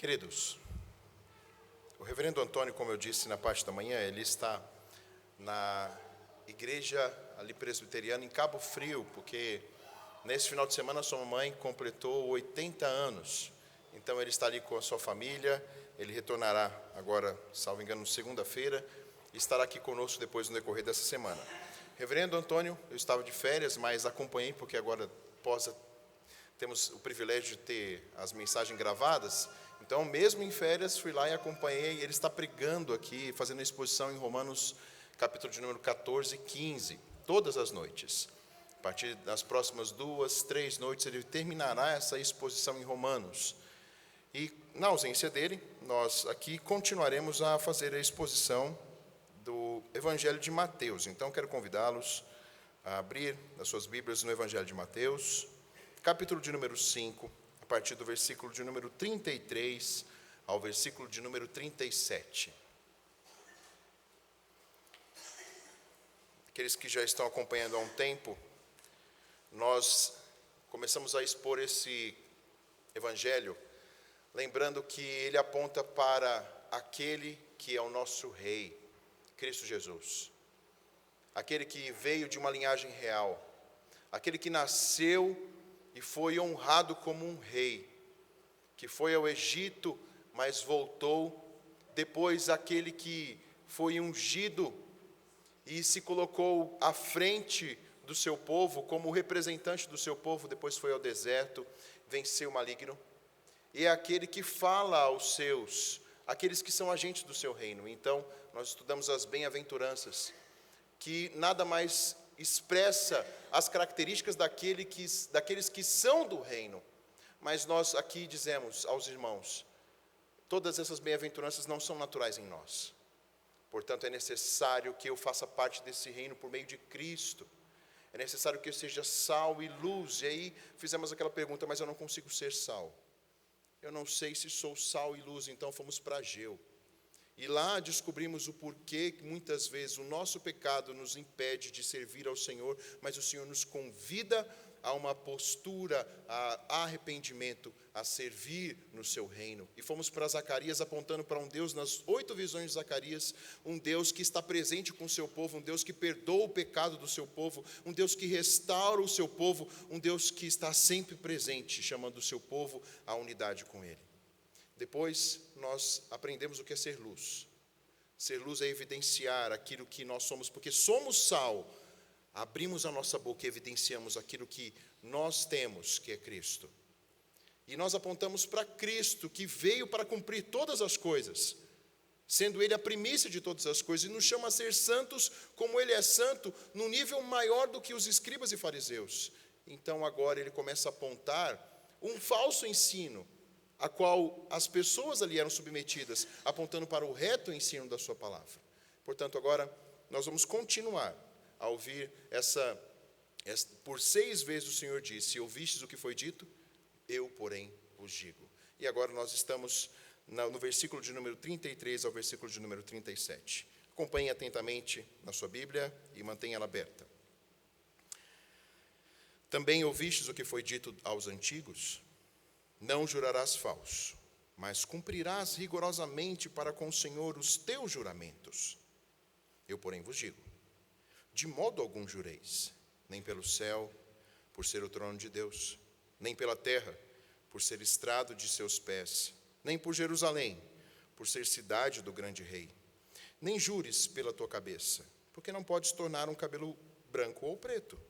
Queridos, o reverendo Antônio, como eu disse na parte da manhã, ele está na igreja ali presbiteriana em Cabo Frio, porque nesse final de semana sua mãe completou 80 anos. Então ele está ali com a sua família, ele retornará agora, salvo engano, segunda-feira, e estará aqui conosco depois no decorrer dessa semana. Reverendo Antônio, eu estava de férias, mas acompanhei, porque agora temos o privilégio de ter as mensagens gravadas. Então, mesmo em férias, fui lá e acompanhei. Ele está pregando aqui, fazendo a exposição em Romanos, capítulo de número 14 e 15, todas as noites. A partir das próximas 2, 3 noites, ele terminará essa exposição em Romanos. E, na ausência dele, nós aqui continuaremos a fazer a exposição do Evangelho de Mateus. Então, quero convidá-los a abrir as suas Bíblias no Evangelho de Mateus, capítulo de número 5, a partir do versículo de número 33 ao versículo de número 37. Aqueles que já estão acompanhando há um tempo, nós começamos a expor esse evangelho, lembrando que ele aponta para aquele que é o nosso Rei, Cristo Jesus. Aquele que veio de uma linhagem real, aquele que nasceu e foi honrado como um rei, que foi ao Egito, mas voltou. Depois aquele que foi ungido e se colocou à frente do seu povo, como representante do seu povo, depois foi ao deserto, venceu o maligno. E é aquele que fala aos seus, aqueles que são agentes do seu reino. Então, nós estudamos as bem-aventuranças, que nada mais expressa as características daqueles que são do reino. Mas nós aqui dizemos aos irmãos, todas essas bem-aventuranças não são naturais em nós. Portanto, é necessário que eu faça parte desse reino por meio de Cristo. É necessário que eu seja sal e luz. E aí fizemos aquela pergunta, mas eu não consigo ser sal. Eu não sei se sou sal e luz, então fomos para Ageu. E lá descobrimos o porquê que muitas vezes o nosso pecado nos impede de servir ao Senhor, mas o Senhor nos convida a uma postura, a arrependimento, a servir no seu reino. E fomos para Zacarias apontando para um Deus, nas 8 visões de Zacarias, um Deus que está presente com o seu povo, um Deus que perdoa o pecado do seu povo, um Deus que restaura o seu povo, um Deus que está sempre presente, chamando o seu povo à unidade com Ele. Depois, nós aprendemos o que é ser luz. Ser luz é evidenciar aquilo que nós somos, porque somos sal. Abrimos a nossa boca e evidenciamos aquilo que nós temos, que é Cristo. E nós apontamos para Cristo, que veio para cumprir todas as coisas, sendo Ele a primícia de todas as coisas, e nos chama a ser santos como Ele é santo, num nível maior do que os escribas e fariseus. Então agora Ele começa a apontar um falso ensino, a qual as pessoas ali eram submetidas, apontando para o reto ensino da sua palavra. Portanto, agora nós vamos continuar a ouvir por 6 vezes o Senhor disse, ouvistes o que foi dito? Eu, porém, vos digo. E agora nós estamos no versículo de número 33 ao versículo de número 37. Acompanhe atentamente na sua Bíblia e mantenha ela aberta. Também ouvistes o que foi dito aos antigos? Não jurarás falso, mas cumprirás rigorosamente para com o Senhor os teus juramentos. Eu, porém, vos digo, de modo algum jureis, nem pelo céu, por ser o trono de Deus, nem pela terra, por ser estrado de seus pés, nem por Jerusalém, por ser cidade do grande rei. Nem jures pela tua cabeça, porque não podes tornar um cabelo branco ou preto.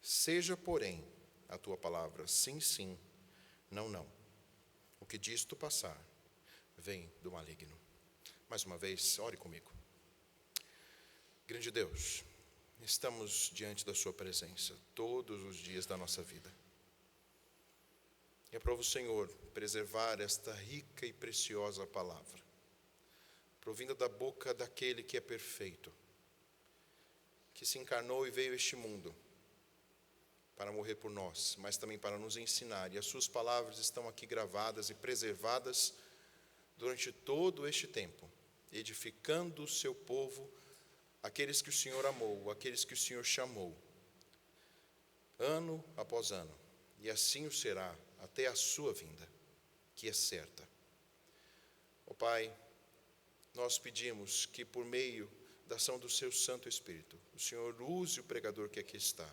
Seja, porém, a tua palavra sim, sim, não, não. O que disto passar, vem do maligno. Mais uma vez, ore comigo. Grande Deus, estamos diante da sua presença todos os dias da nossa vida. E aprova o Senhor preservar esta rica e preciosa palavra, provinda da boca daquele que é perfeito, que se encarnou e veio a este mundo para morrer por nós, mas também para nos ensinar. E as suas palavras estão aqui gravadas e preservadas durante todo este tempo, edificando o seu povo, aqueles que o Senhor amou, aqueles que o Senhor chamou, ano após ano. E assim o será até a sua vinda, que é certa. Ó Pai, nós pedimos que por meio da ação do seu Santo Espírito, o Senhor use o pregador que aqui está.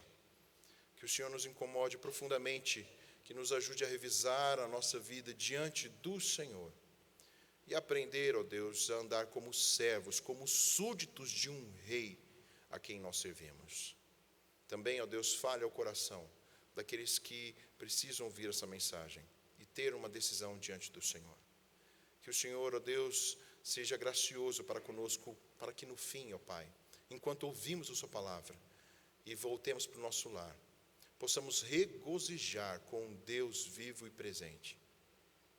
Que o Senhor nos incomode profundamente, que nos ajude a revisar a nossa vida diante do Senhor. E aprender, ó Deus, a andar como servos, como súditos de um rei a quem nós servimos. Também, ó Deus, fale ao coração daqueles que precisam ouvir essa mensagem e ter uma decisão diante do Senhor. Que o Senhor, ó Deus, seja gracioso para conosco, para que no fim, ó Pai, enquanto ouvimos a sua palavra e voltemos para o nosso lar, possamos regozijar com um Deus vivo e presente,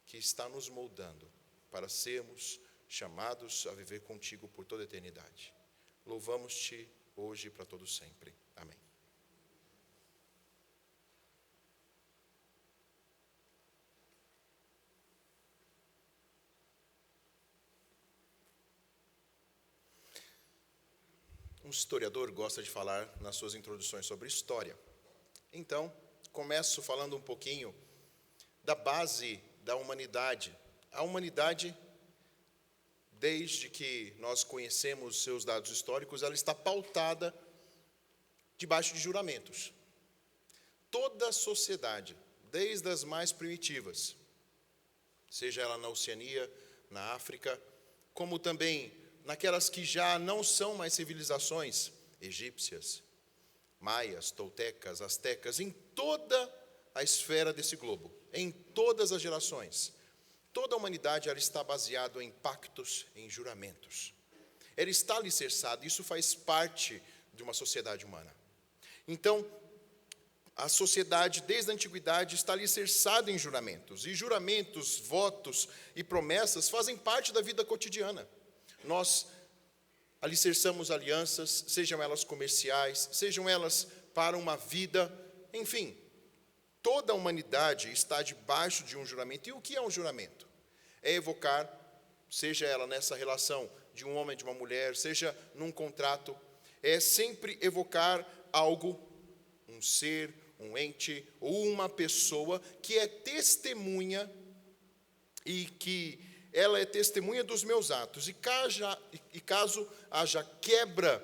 que está nos moldando para sermos chamados a viver contigo por toda a eternidade. Louvamos-te hoje e para todo sempre. Amém. Um historiador gosta de falar nas suas introduções sobre história. Então, começo falando um pouquinho da base da humanidade. A humanidade, desde que nós conhecemos seus dados históricos, ela está pautada debaixo de juramentos. Toda a sociedade, desde as mais primitivas, seja ela na Oceania, na África, como também naquelas que já não são mais civilizações, egípcias, maias, toltecas, astecas, em toda a esfera desse globo, em todas as gerações. Toda a humanidade ela está baseada em pactos, em juramentos. Ela está alicerçada, isso faz parte de uma sociedade humana. Então, a sociedade, desde a antiguidade, está alicerçada em juramentos. E juramentos, votos e promessas fazem parte da vida cotidiana. Nós alicerçamos alianças, sejam elas comerciais, sejam elas para uma vida, enfim. Toda a humanidade está debaixo de um juramento. E o que é um juramento? É evocar, seja ela nessa relação de um homem e de uma mulher, seja num contrato, é sempre evocar algo, um ser, um ente ou uma pessoa que é testemunha e que ela é testemunha dos meus atos. E caso haja quebra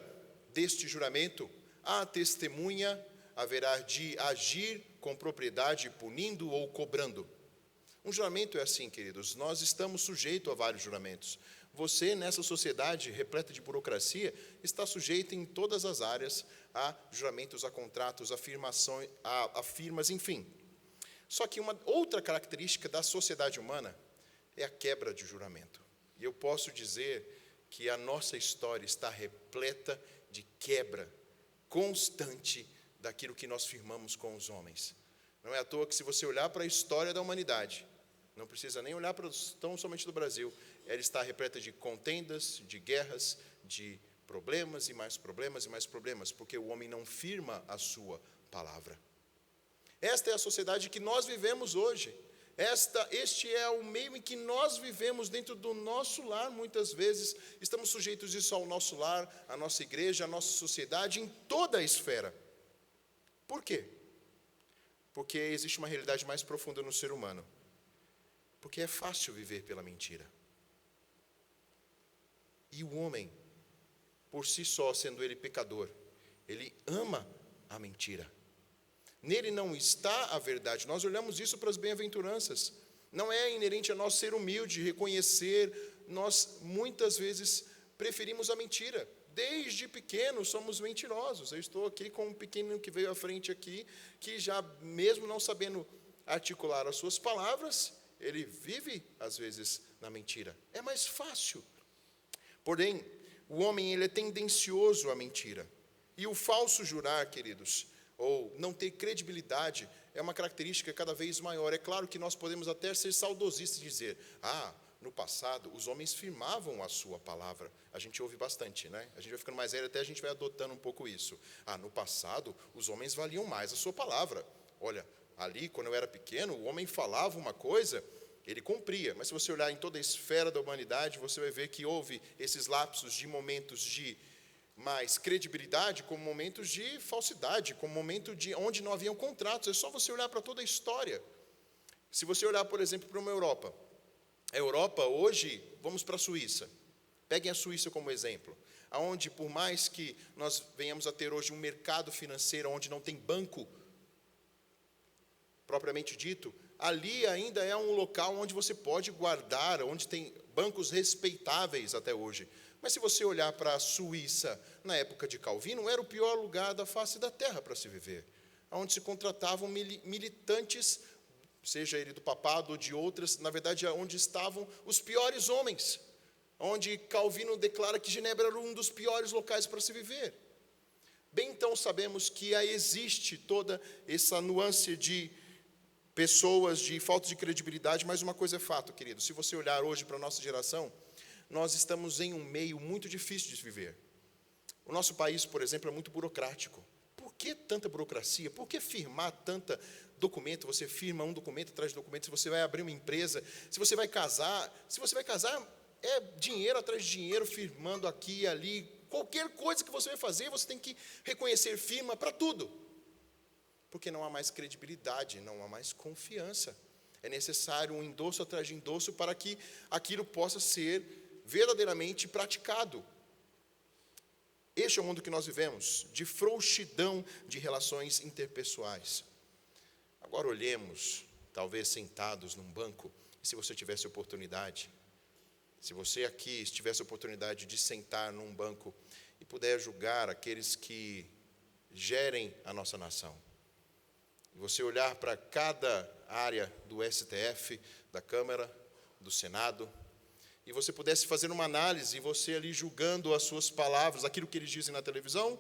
deste juramento, a testemunha haverá de agir com propriedade, punindo ou cobrando. Um juramento é assim, queridos, nós estamos sujeitos a vários juramentos. Você, nessa sociedade repleta de burocracia, está sujeito em todas as áreas a juramentos, a contratos, afirmações, a firmas, enfim. Só que uma outra característica da sociedade humana é a quebra de juramento. E eu posso dizer que a nossa história está repleta de quebra constante daquilo que nós firmamos com os homens. Não é à toa que, se você olhar para a história da humanidade, não precisa nem olhar para tão somente do Brasil, ela está repleta de contendas, de guerras, de problemas e mais problemas e mais problemas, porque o homem não firma a sua palavra. Esta é a sociedade que nós vivemos hoje. Este é o meio em que nós vivemos dentro do nosso lar, muitas vezes. Estamos sujeitos isso ao nosso lar, à nossa igreja, à nossa sociedade, em toda a esfera. Por quê? Porque existe uma realidade mais profunda no ser humano. Porque é fácil viver pela mentira. E o homem, por si só, sendo ele pecador, ele ama a mentira. Nele não está a verdade. Nós olhamos isso para as bem-aventuranças. Não é inerente a nós ser humilde, reconhecer. Nós, muitas vezes, preferimos a mentira. Desde pequenos somos mentirosos. Eu estou aqui com um pequeno que veio à frente aqui, que já mesmo não sabendo articular as suas palavras, ele vive, às vezes, na mentira. É mais fácil. Porém, o homem ele é tendencioso à mentira. E o falso jurar, queridos, ou não ter credibilidade, é uma característica cada vez maior. É claro que nós podemos até ser saudosistas e dizer, no passado, os homens firmavam a sua palavra. A gente ouve bastante, né? A gente vai ficando mais velho, até a gente vai adotando um pouco isso. No passado, os homens valiam mais a sua palavra. Olha, ali, quando eu era pequeno, o homem falava uma coisa, ele cumpria. Mas se você olhar em toda a esfera da humanidade, você vai ver que houve esses lapsos de momentos de mais credibilidade, como momentos de falsidade, como momento de onde não haviam contratos. É só você olhar para toda a história. Se você olhar, por exemplo, para uma Europa, A Europa hoje, vamos para a Suíça. Peguem a Suíça como exemplo, aonde por mais que nós venhamos a ter hoje um mercado financeiro onde não tem banco propriamente dito, ali ainda é um local onde você pode guardar, onde tem bancos respeitáveis até hoje. Mas se você olhar para a Suíça, na época de Calvino, era o pior lugar da face da terra para se viver, onde se contratavam militantes, seja ele do papado ou de outras, na verdade, onde estavam os piores homens, onde Calvino declara que Genebra era um dos piores locais para se viver. Bem, então, sabemos que existe toda essa nuance de pessoas, de falta de credibilidade, mas uma coisa é fato, querido, se você olhar hoje para a nossa geração, nós estamos em um meio muito difícil de viver. O nosso país, por exemplo, é muito burocrático. Por que tanta burocracia? Por que firmar tanta documento? Você firma um documento atrás de documento, se você vai abrir uma empresa, se você vai casar, é dinheiro atrás de dinheiro, firmando aqui e ali. Qualquer coisa que você vai fazer, você tem que reconhecer firma para tudo. Porque não há mais credibilidade, não há mais confiança. É necessário um endosso atrás de endosso para que aquilo possa ser verdadeiramente praticado. Este é o mundo que nós vivemos, de frouxidão de relações interpessoais. Agora olhemos, talvez sentados num banco, se você tivesse oportunidade, se você aqui tivesse oportunidade de sentar num banco e puder julgar aqueles que gerem a nossa nação, e você olhar para cada área do STF, da Câmara, do Senado, e você pudesse fazer uma análise, e você ali julgando as suas palavras, aquilo que eles dizem na televisão,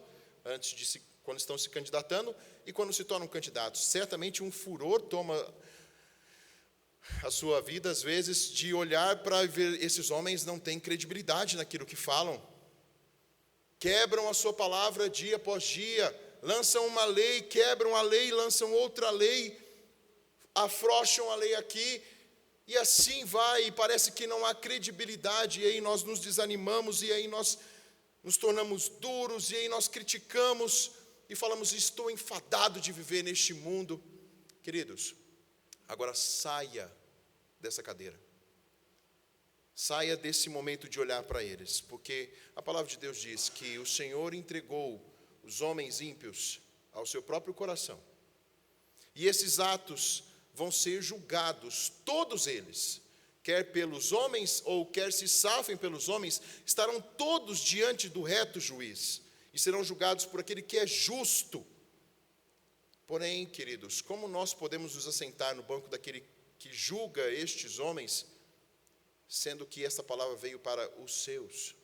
quando estão se candidatando, e quando se tornam candidatos. Certamente um furor toma a sua vida, às vezes, de olhar para ver esses homens não têm credibilidade naquilo que falam. Quebram a sua palavra dia após dia, lançam uma lei, quebram a lei, lançam outra lei, afrouxam a lei aqui, e assim vai, e parece que não há credibilidade, e aí nós nos desanimamos, e aí nós nos tornamos duros, e aí nós criticamos, e falamos, estou enfadado de viver neste mundo. Queridos, agora saia dessa cadeira. Saia desse momento de olhar para eles, porque a palavra de Deus diz que o Senhor entregou os homens ímpios ao seu próprio coração. E esses atos vão ser julgados, todos eles, quer pelos homens ou quer se safem pelos homens, estarão todos diante do reto juiz e serão julgados por aquele que é justo. Porém, queridos, como nós podemos nos assentar no banco daquele que julga estes homens, sendo que esta palavra veio para os seus?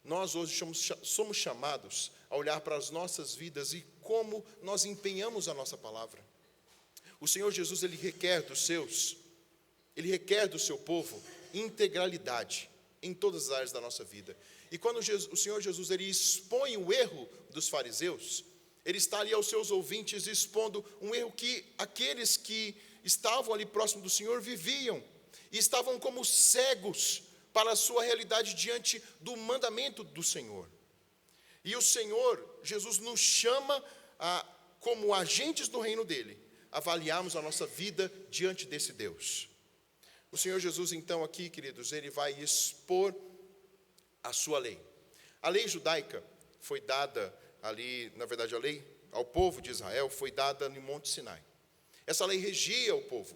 Nós hoje somos chamados a olhar para as nossas vidas e como nós empenhamos a nossa palavra. O Senhor Jesus, Ele requer dos seus, Ele requer do seu povo integralidade em todas as áreas da nossa vida. E quando o Senhor Jesus, Ele expõe o erro dos fariseus, Ele está ali aos seus ouvintes expondo um erro que aqueles que estavam ali próximo do Senhor viviam, e estavam como cegos para a sua realidade diante do mandamento do Senhor. E o Senhor Jesus nos chama como agentes do reino dEle, avaliarmos a nossa vida diante desse Deus. O Senhor Jesus, então, aqui, queridos, Ele vai expor a sua lei. A lei judaica foi dada ali, na verdade, a lei ao povo de Israel foi dada no Monte Sinai. Essa lei regia o povo.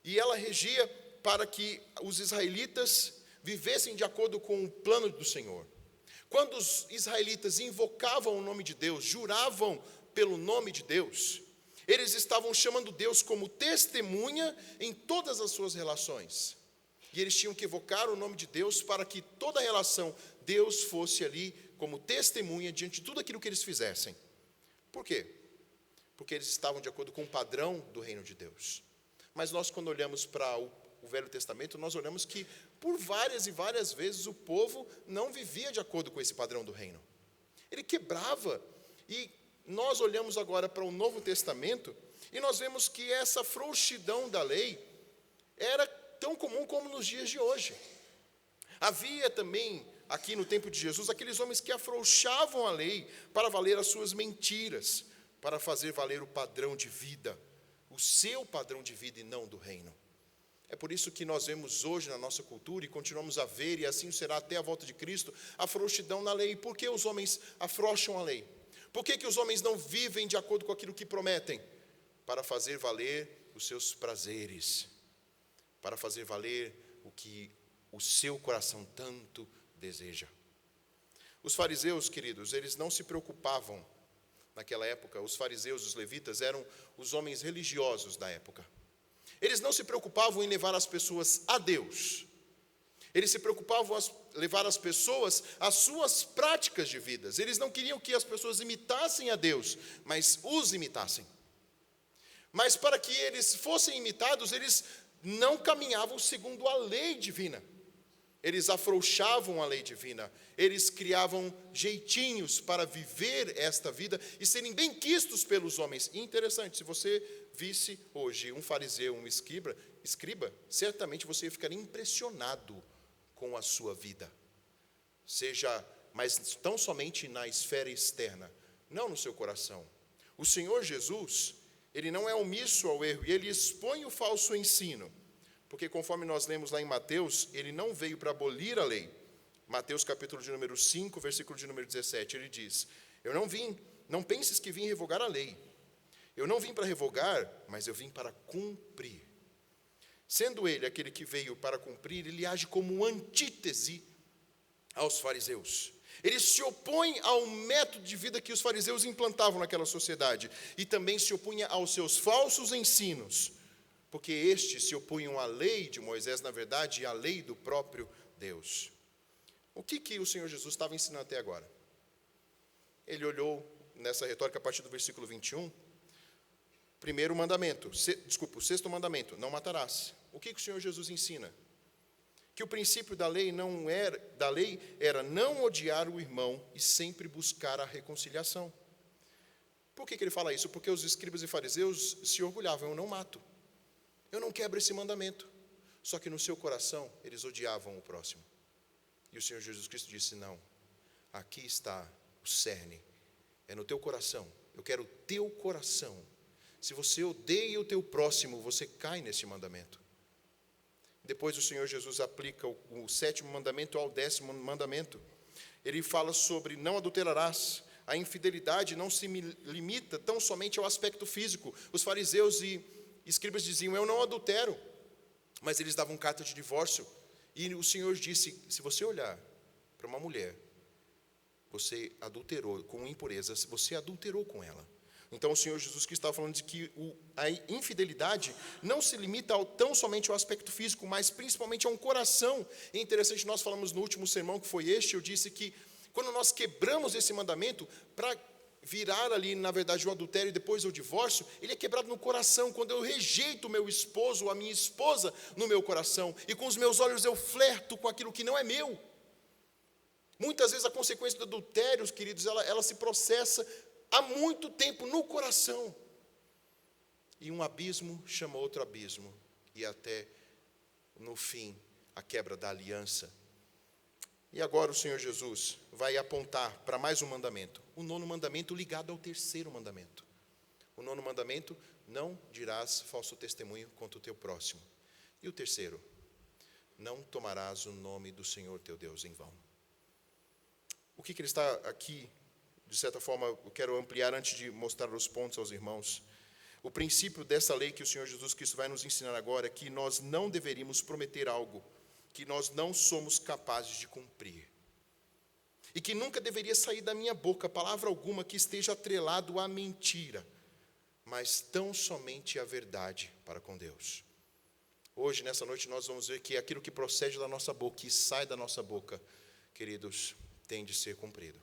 E ela regia para que os israelitas vivessem de acordo com o plano do Senhor. Quando os israelitas invocavam o nome de Deus, juravam pelo nome de Deus, eles estavam chamando Deus como testemunha em todas as suas relações. E eles tinham que evocar o nome de Deus para que toda a relação, Deus fosse ali como testemunha diante de tudo aquilo que eles fizessem. Por quê? Porque eles estavam de acordo com o padrão do reino de Deus. Mas nós, quando olhamos para o Velho Testamento, nós olhamos que por várias e várias vezes o povo não vivia de acordo com esse padrão do reino. Ele quebrava. E nós olhamos agora para o Novo Testamento e nós vemos que essa frouxidão da lei era tão comum como nos dias de hoje. Havia também, aqui no tempo de Jesus, aqueles homens que afrouxavam a lei para valer as suas mentiras, para fazer valer o padrão de vida, o seu padrão de vida e não do reino. É por isso que nós vemos hoje na nossa cultura, e continuamos a ver, e assim será até a volta de Cristo, a frouxidão na lei. Por que os homens afrouxam a lei? Por que os homens não vivem de acordo com aquilo que prometem? Para fazer valer os seus prazeres, para fazer valer o que o seu coração tanto deseja. Os fariseus, queridos, eles não se preocupavam naquela época. Os fariseus, os levitas, eram os homens religiosos da época. Eles não se preocupavam em levar as pessoas a Deus. Eles se preocupavam em levar as pessoas às suas práticas de vidas. Eles não queriam que as pessoas imitassem a Deus, mas os imitassem. Mas para que eles fossem imitados, eles não caminhavam segundo a lei divina. Eles afrouxavam a lei divina. Eles criavam jeitinhos para viver esta vida e serem bem quistos pelos homens. E interessante, se você visse hoje um fariseu, um escriba, certamente você ficaria impressionado com a sua vida. Mas tão somente na esfera externa, não no seu coração. O Senhor Jesus, ele não é omisso ao erro e ele expõe o falso ensino. Porque conforme nós lemos lá em Mateus, ele não veio para abolir a lei. Mateus capítulo de número 5, versículo de número 17, ele diz: não penses que vim revogar a lei. Eu não vim para revogar, mas eu vim para cumprir. Sendo ele aquele que veio para cumprir, ele age como antítese aos fariseus. Ele se opõe ao método de vida que os fariseus implantavam naquela sociedade. E também se opunha aos seus falsos ensinos. Porque estes se opunham à lei de Moisés, na verdade, e à lei do próprio Deus. O que o Senhor Jesus estava ensinando até agora? Ele olhou nessa retórica a partir do versículo 21, o sexto mandamento, não matarás. O que o Senhor Jesus ensina? Que o princípio da lei era não odiar o irmão e sempre buscar a reconciliação. Por que ele fala isso? Porque os escribas e fariseus se orgulhavam: eu não mato. Eu não quebro esse mandamento. Só que no seu coração, eles odiavam o próximo. E o Senhor Jesus Cristo disse: não, aqui está o cerne. É no teu coração. Eu quero o teu coração. Se você odeia o teu próximo, você cai nesse mandamento. Depois o Senhor Jesus aplica o sétimo mandamento ao 10º mandamento. Ele fala sobre não adulterarás. A infidelidade não se limita tão somente ao aspecto físico. Os fariseus e escribas diziam: eu não adultero, mas eles davam carta de divórcio. E o Senhor disse: se você olhar para uma mulher, você adulterou com impureza, você adulterou com ela. Então o Senhor Jesus que estava falando de que a infidelidade não se limita tão somente ao aspecto físico, mas principalmente a um coração. E é interessante, nós falamos no último sermão que foi este, eu disse que quando nós quebramos esse mandamento, para virar ali, na verdade, o adultério e depois o divórcio, ele é quebrado no coração. Quando eu rejeito o meu esposo ou a minha esposa no meu coração, e com os meus olhos eu flerto com aquilo que não é meu. Muitas vezes a consequência do adultério, queridos, ela se processa há muito tempo no coração. E um abismo chama outro abismo, e até, no fim, a quebra da aliança. E agora o Senhor Jesus vai apontar para mais um mandamento. O 9º mandamento ligado ao 3º mandamento. O 9º mandamento: não dirás falso testemunho contra o teu próximo. E o 3º: não tomarás o nome do Senhor teu Deus em vão. O que ele está aqui, de certa forma, eu quero ampliar antes de mostrar os pontos aos irmãos. O princípio dessa lei que o Senhor Jesus Cristo vai nos ensinar agora é que nós não deveríamos prometer algo que nós não somos capazes de cumprir. E que nunca deveria sair da minha boca palavra alguma que esteja atrelado à mentira, mas tão somente a verdade para com Deus. Hoje, nessa noite, nós vamos ver que aquilo que procede da nossa boca e sai da nossa boca, queridos, tem de ser cumprido.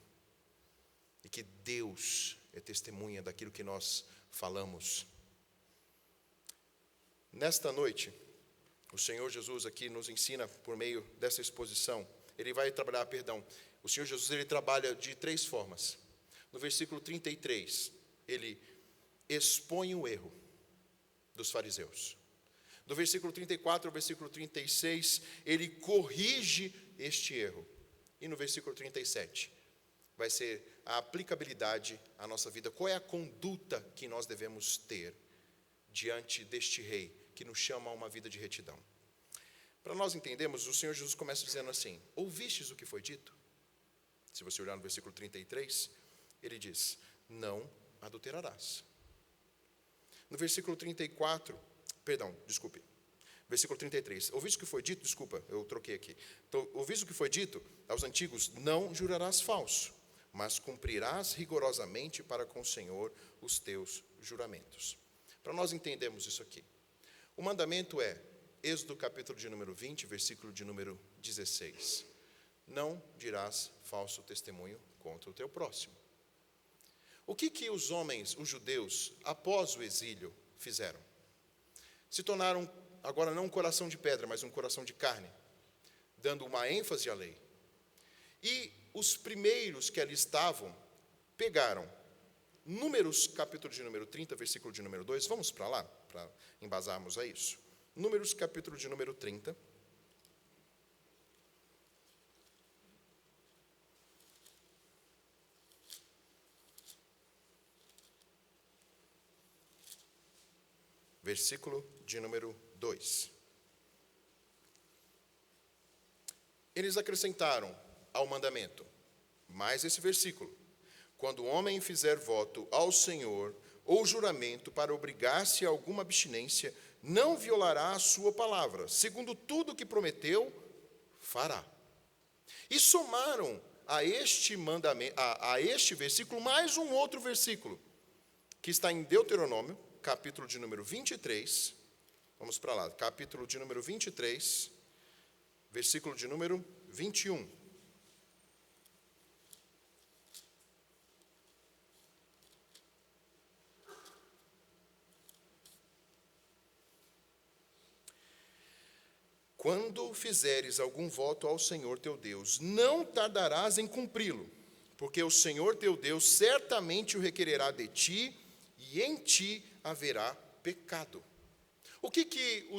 E que Deus é testemunha daquilo que nós falamos. Nesta noite, o Senhor Jesus aqui nos ensina por meio dessa exposição. Ele vai trabalhar, o Senhor Jesus ele trabalha de 3 formas. No versículo 33, ele expõe o erro dos fariseus. Do versículo 34 ao versículo 36, ele corrige este erro. E no versículo 37, vai ser a aplicabilidade à nossa vida. Qual é a conduta que nós devemos ter diante deste rei, que nos chama a uma vida de retidão? Para nós entendermos, o Senhor Jesus começa dizendo assim: ouvistes o que foi dito? Se você olhar no versículo 33, ele diz: não adulterarás. No versículo 34, perdão, desculpe, versículo 33, ouviste o que foi dito? Desculpa, eu troquei aqui. Então, ouviste o que foi dito aos antigos? Não jurarás falso, mas cumprirás rigorosamente para com o Senhor os teus juramentos. Para nós entendermos isso aqui, o mandamento é Êxodo capítulo de número 20, versículo de número 16. Não dirás falso testemunho contra o teu próximo. O que os homens, os judeus, após o exílio, fizeram? Se tornaram, agora não um coração de pedra, mas um coração de carne, dando uma ênfase à lei. E os primeiros que ali estavam, pegaram Números, capítulo de número 30, versículo de número 2, vamos para lá, para embasarmos a isso. Números, capítulo de número 30. Versículo de número 2. Eles acrescentaram ao mandamento, mais esse versículo: quando o homem fizer voto ao Senhor ou juramento para obrigar-se a alguma abstinência, não violará a sua palavra, segundo tudo o que prometeu, fará. E somaram a este mandamento, a este versículo, mais um outro versículo, que está em Deuteronômio, capítulo de número 23, vamos para lá, capítulo de número 23, versículo de número 21. Quando fizeres algum voto ao Senhor teu Deus, não tardarás em cumpri-lo, porque o Senhor teu Deus certamente o requererá de ti, e em ti haverá pecado. O que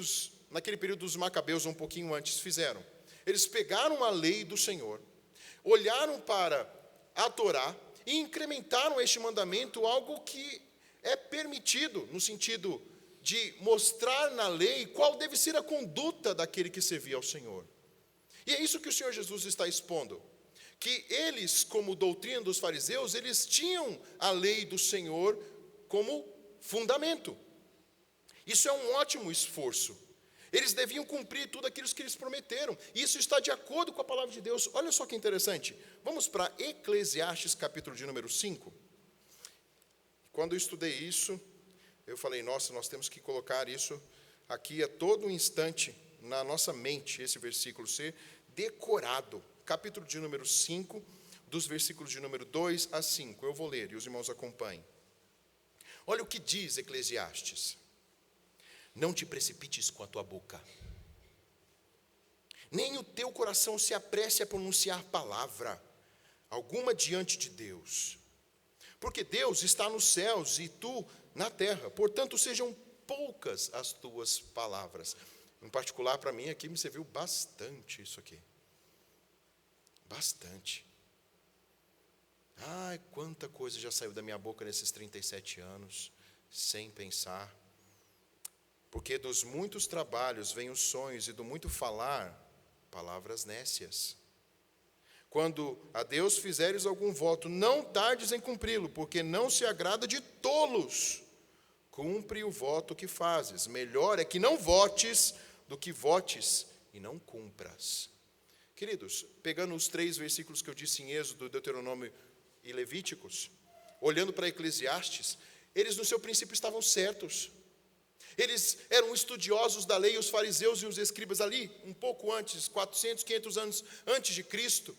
naquele período dos Macabeus, um pouquinho antes, fizeram? Eles pegaram a lei do Senhor, olharam para a Torá e incrementaram este mandamento, algo que é permitido, no sentido de mostrar na lei qual deve ser a conduta daquele que servia ao Senhor. E é isso que o Senhor Jesus está expondo, que eles, como doutrina dos fariseus, eles tinham a lei do Senhor como fundamento. Isso é um ótimo esforço. Eles deviam cumprir tudo aquilo que eles prometeram. E isso está de acordo com a palavra de Deus. Olha só que interessante. Vamos para Eclesiastes, capítulo de número 5. Quando eu estudei isso, eu falei, nossa, nós temos que colocar isso aqui a todo instante na nossa mente, esse versículo ser decorado. Capítulo de número 5, dos versículos de número 2 a 5. Eu vou ler e os irmãos acompanhem. Olha o que diz Eclesiastes. Não te precipites com a tua boca, nem o teu coração se apresse a pronunciar palavra alguma diante de Deus. Porque Deus está nos céus e tu na terra, portanto sejam poucas as tuas palavras. Em particular para mim aqui me serviu bastante isso aqui. Bastante. Ai, quanta coisa já saiu da minha boca nesses 37 anos, sem pensar. Porque dos muitos trabalhos vêm os sonhos, e do muito falar, palavras nécias. Quando a Deus fizeres algum voto, não tardes em cumpri-lo, porque não se agrada de tolos. Cumpre o voto que fazes. Melhor é que não votes do que votes e não cumpras. Queridos, pegando os 3 versículos que eu disse em Êxodo, Deuteronômio e Levíticos, olhando para Eclesiastes, eles no seu princípio estavam certos. Eles eram estudiosos da lei, os fariseus e os escribas ali, um pouco antes, 400, 500 anos antes de Cristo,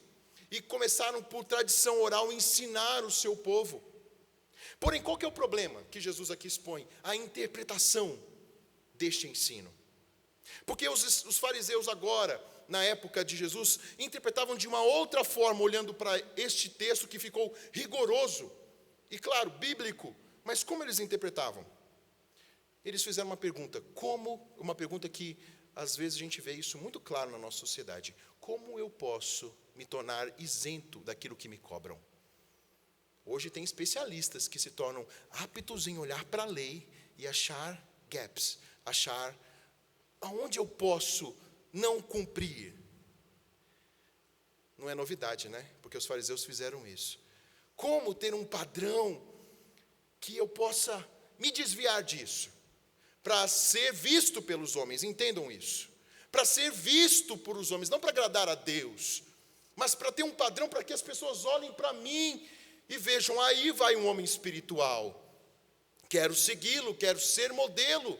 e começaram por tradição oral ensinar o seu povo. Porém, qual que é o problema que Jesus aqui expõe? A interpretação deste ensino. Porque os fariseus agora, na época de Jesus, interpretavam de uma outra forma, olhando para este texto que ficou rigoroso, e claro, bíblico, mas como eles interpretavam? Eles fizeram uma pergunta que às vezes a gente vê isso muito claro na nossa sociedade: como eu posso me tornar isento daquilo que me cobram? Hoje tem especialistas que se tornam aptos em olhar para a lei e achar gaps, achar aonde eu posso não cumprir. Não é novidade, né? Porque os fariseus fizeram isso. Como ter um padrão que eu possa me desviar disso? Para ser visto pelos homens, entendam isso. Para ser visto por os homens, não para agradar a Deus, mas para ter um padrão para que as pessoas olhem para mim e vejam, aí vai um homem espiritual. Quero segui-lo, quero ser modelo.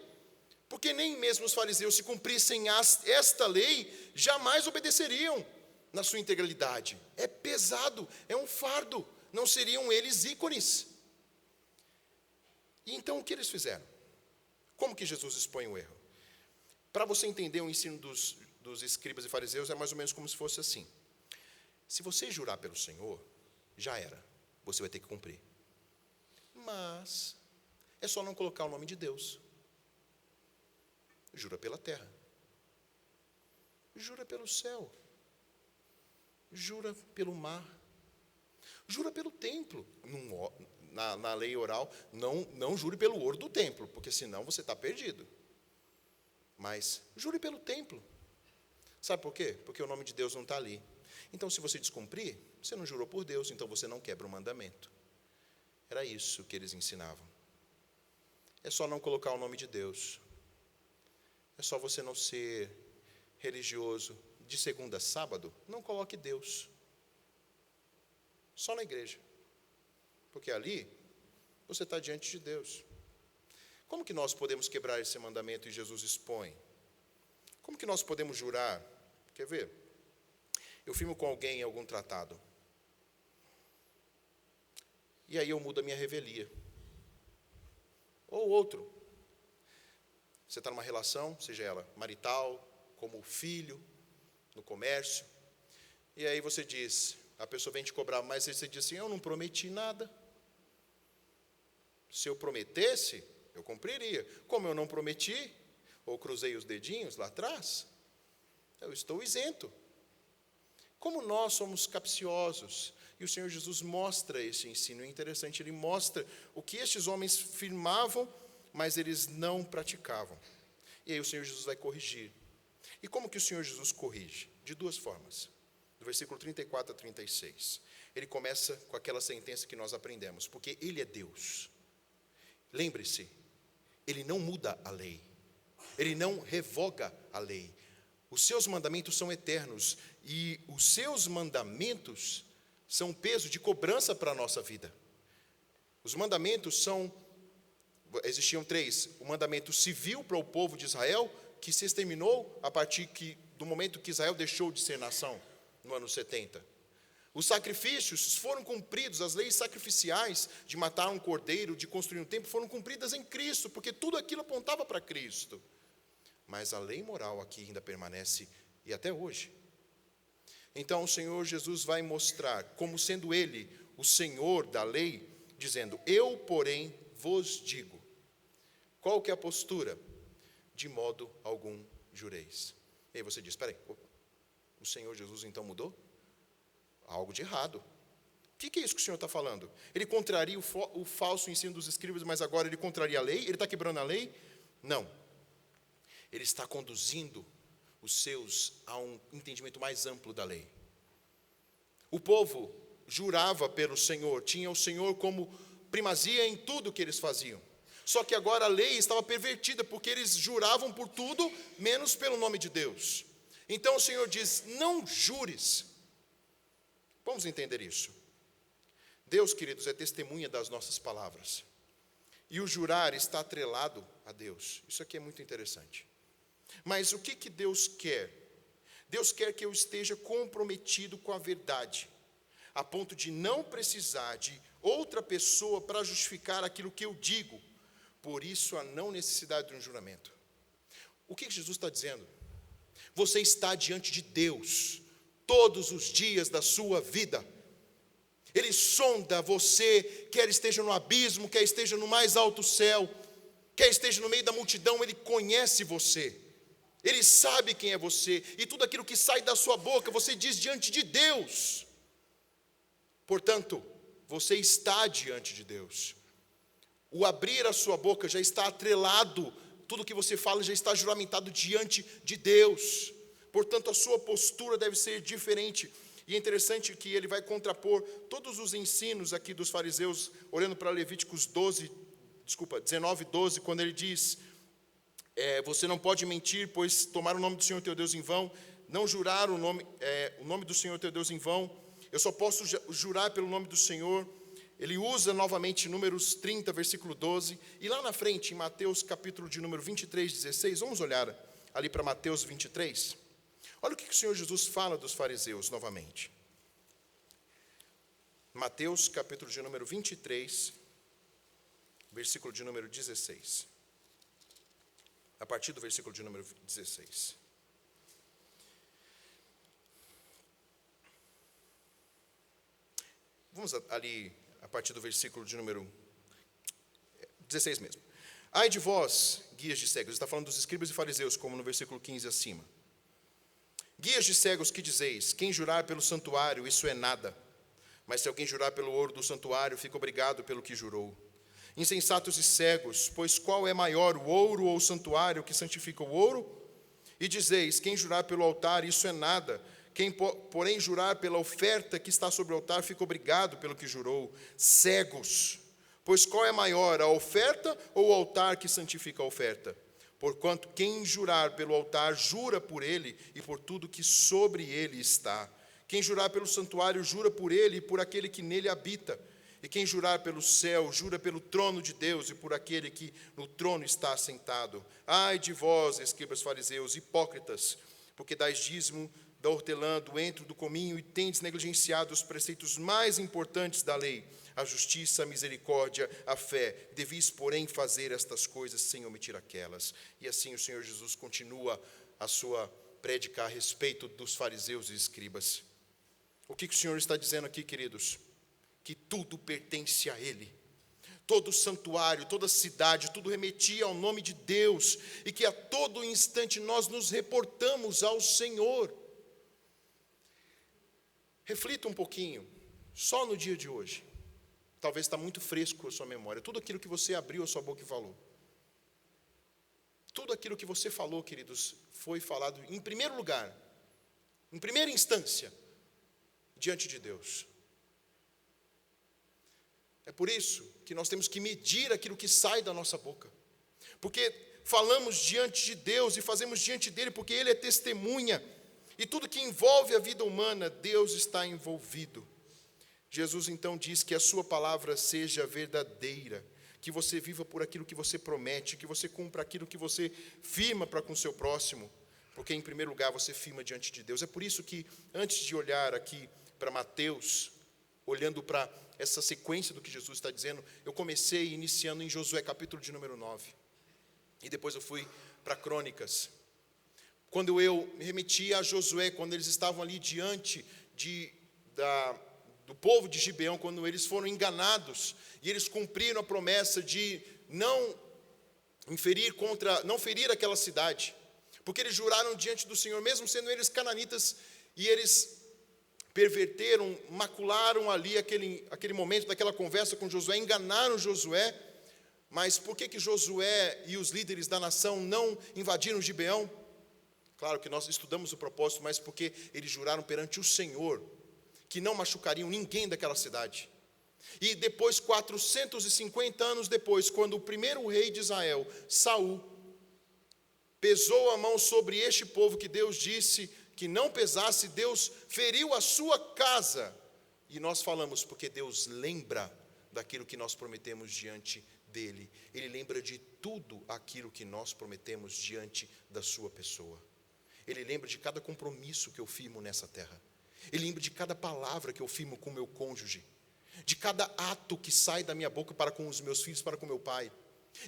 Porque nem mesmo os fariseus, se cumprissem esta lei, jamais obedeceriam na sua integralidade. É pesado, é um fardo. Não seriam eles ícones. E então o que eles fizeram? Como que Jesus expõe o erro? Para você entender o ensino dos escribas e fariseus, é mais ou menos como se fosse assim. Se você jurar pelo Senhor, já era. Você vai ter que cumprir. Mas é só não colocar o nome de Deus. Jura pela terra. Jura pelo céu. Jura pelo mar. Jura pelo templo. Na lei oral, não jure pelo ouro do templo, porque senão você está perdido. Mas jure pelo templo. Sabe por quê? Porque o nome de Deus não está ali. Então, se você descumprir, você não jurou por Deus, então você não quebra o mandamento. Era isso que eles ensinavam. É só não colocar o nome de Deus. É só você não ser religioso. De segunda a sábado, não coloque Deus. Só na igreja. Porque ali, você está diante de Deus. Como que nós podemos quebrar esse mandamento e Jesus expõe? Como que nós podemos jurar? Quer ver? Eu firmo com alguém em algum tratado. E aí eu mudo a minha revelia. Ou outro. Você está numa relação, seja ela marital, como filho, no comércio. E aí você diz, a pessoa vem te cobrar, mas você diz assim, eu não prometi nada. Se eu prometesse, eu cumpriria. Como eu não prometi, ou cruzei os dedinhos lá atrás, eu estou isento. Como nós somos capciosos, e o Senhor Jesus mostra esse ensino, é interessante, ele mostra o que estes homens firmavam, mas eles não praticavam. E aí o Senhor Jesus vai corrigir. E como que o Senhor Jesus corrige? De duas formas. Do versículo 34 a 36. Ele começa com aquela sentença que nós aprendemos, porque Ele é Deus. Lembre-se, Ele não muda a lei. Ele não revoga a lei. Os seus mandamentos são eternos e os seus mandamentos são um peso de cobrança para a nossa vida. Os mandamentos existiam 3. O mandamento civil para o povo de Israel, que se exterminou a partir do momento que Israel deixou de ser nação, no ano 70. Os sacrifícios foram cumpridos, as leis sacrificiais de matar um cordeiro, de construir um templo, foram cumpridas em Cristo, porque tudo aquilo apontava para Cristo. Mas a lei moral aqui ainda permanece, e até hoje. Então o Senhor Jesus vai mostrar, como sendo Ele o Senhor da lei, dizendo, eu, porém, vos digo. Qual que é a postura? De modo algum jureis. E aí você diz, espera aí, o Senhor Jesus então mudou? Algo de errado. O que é isso que o Senhor está falando? Ele contraria o falso ensino dos escribas, mas agora ele contraria a lei? Ele está quebrando a lei? Não. Ele está conduzindo os seus a um entendimento mais amplo da lei. O povo jurava pelo Senhor, tinha o Senhor como primazia em tudo que eles faziam. Só que agora a lei estava pervertida, porque eles juravam por tudo, menos pelo nome de Deus. Então o Senhor diz, não jures. Vamos entender isso. Deus, queridos, é testemunha das nossas palavras. E o jurar está atrelado a Deus. Isso aqui é muito interessante. Mas o que Deus quer? Deus quer que eu esteja comprometido com a verdade, a ponto de não precisar de outra pessoa para justificar aquilo que eu digo. Por isso, a não necessidade de um juramento. O que Jesus está dizendo? Você está diante de Deus todos os dias da sua vida. Ele sonda você, quer esteja no abismo, quer esteja no mais alto céu, quer esteja no meio da multidão, Ele conhece você. Ele sabe quem é você, e tudo aquilo que sai da sua boca, você diz diante de Deus. Portanto, você está diante de Deus. O abrir a sua boca já está atrelado, tudo que você fala já está juramentado diante de Deus. portanto a sua postura deve ser diferente. E é interessante que ele vai contrapor todos os ensinos aqui dos fariseus, olhando para Levíticos 19, 12, quando ele diz, você não pode mentir, pois tomar o nome do Senhor teu Deus em vão, não jurar o nome do Senhor teu Deus em vão, eu só posso jurar pelo nome do Senhor. Ele usa novamente Números 30, versículo 12, e lá na frente, em Mateus capítulo de número 23, 16, vamos olhar ali para Mateus 23. Olha o que o Senhor Jesus fala dos fariseus novamente. Mateus capítulo de número 23, versículo de número 16. A partir do versículo de número 16. Vamos ali a partir do versículo de número 16 mesmo. Ai de vós, guias de cegos, está falando dos escribas e fariseus, como no versículo 15 acima. Guias de cegos, que dizeis, quem jurar pelo santuário, isso é nada. Mas se alguém jurar pelo ouro do santuário, fica obrigado pelo que jurou. Insensatos e cegos, pois qual é maior, o ouro ou o santuário que santifica o ouro? E dizeis, quem jurar pelo altar, isso é nada. Quem, porém, jurar pela oferta que está sobre o altar, fica obrigado pelo que jurou. Cegos, pois qual é maior, a oferta ou o altar que santifica a oferta? Porquanto quem jurar pelo altar, jura por ele e por tudo que sobre ele está. Quem jurar pelo santuário, jura por ele e por aquele que nele habita. E quem jurar pelo céu, jura pelo trono de Deus e por aquele que no trono está assentado. Ai de vós, escribas fariseus, hipócritas, porque dais dízimo da hortelã, do entro, do cominho, e tendes negligenciado os preceitos mais importantes da lei, a justiça, a misericórdia, a fé. Devis, porém, fazer estas coisas sem omitir aquelas. E assim o Senhor Jesus continua a sua prédica a respeito dos fariseus e escribas. O que o Senhor está dizendo aqui, queridos? Que tudo pertence a Ele. Todo santuário, toda cidade, tudo remetia ao nome de Deus, e que a todo instante nós nos reportamos ao Senhor. Reflita um pouquinho, só no dia de hoje. Talvez está muito fresco a sua memória. Tudo aquilo que você abriu a sua boca e falou. Tudo aquilo que você falou, queridos, foi falado em primeiro lugar, em primeira instância, diante de Deus. É por isso que nós temos que medir aquilo que sai da nossa boca. Porque falamos diante de Deus e fazemos diante dele, porque ele é testemunha. E tudo que envolve a vida humana, Deus está envolvido. Jesus então diz que a sua palavra seja verdadeira, que você viva por aquilo que você promete, que você cumpra aquilo que você firma para com o seu próximo, porque em primeiro lugar você firma diante de Deus. É por isso que antes de olhar aqui para Mateus, olhando para essa sequência do que Jesus está dizendo, eu comecei iniciando em Josué capítulo de número 9, e depois eu fui para Crônicas. Quando eu me remeti a Josué, quando eles estavam ali diante do povo de Gibeão, quando eles foram enganados, e eles cumpriram a promessa de não ferir aquela cidade, porque eles juraram diante do Senhor, mesmo sendo eles cananitas, e eles perverteram, macularam ali aquele momento daquela conversa com Josué, enganaram Josué. Mas por que Josué e os líderes da nação não invadiram Gibeão? Claro que nós estudamos o propósito, mas porque eles juraram perante o Senhor que não machucariam ninguém daquela cidade. E depois, 450 anos depois, quando o primeiro rei de Israel, Saul, pesou a mão sobre este povo que Deus disse que não pesasse, Deus feriu a sua casa. E nós falamos, porque Deus lembra daquilo que nós prometemos diante dele. Ele lembra de tudo aquilo que nós prometemos diante da sua pessoa. Ele lembra de cada compromisso que eu firmo nessa terra. Ele lembra de cada palavra que eu firmo com o meu cônjuge. De cada ato que sai da minha boca para com os meus filhos, para com meu pai.